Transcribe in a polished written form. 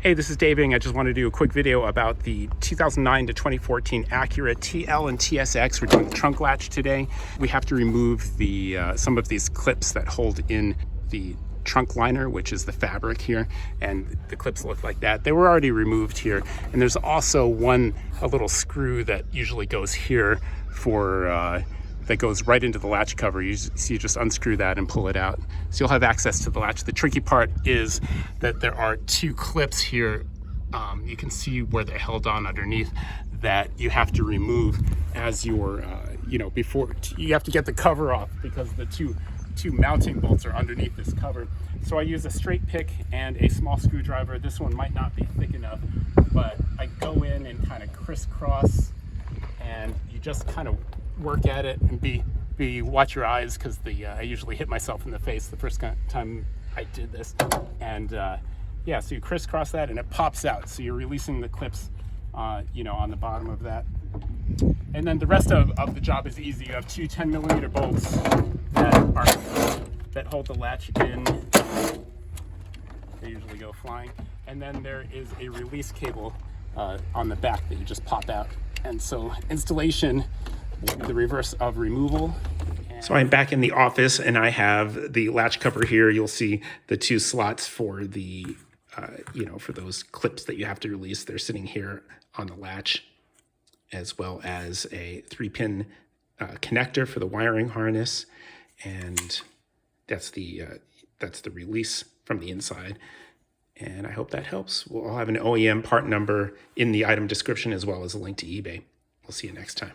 Hey, this is Dave Ing. I just want to do a quick video about the 2009 to 2014 Acura TL and TSX. We're doing the trunk latch today. We have to remove the some of these clips that hold in the trunk liner, which is the fabric here, and the clips look like that. They were already removed here, and there's also a little screw that usually goes here for that goes right into the latch cover. You just unscrew that and pull it out. So you'll have access to the latch. The tricky part is that there are two clips here. You can see where they're held on underneath that you have to remove as you're, before you have to get the cover off because the two mounting bolts are underneath this cover. So I use a straight pick and a small screwdriver. This one might not be thick enough, but I go in and kind of crisscross, and you just kind of work at it and watch your eyes, because I usually hit myself in the face the first time I did this. And yeah, so you crisscross that and it pops out. So you're releasing the clips, on the bottom of that. And then the rest of the job is easy. You have two 10mm bolts that hold the latch in. They usually go flying. And then there is a release cable on the back that you just pop out. And so installation, the reverse of removal. So I'm back in the office and I have the latch cover here. You'll see the two slots for the, for those clips that you have to release. They're sitting here on the latch, as well as a 3-pin connector for the wiring harness. And that's the release from the inside. And I hope that helps. We'll have an OEM part number in the item description, as well as a link to eBay. We'll see you next time.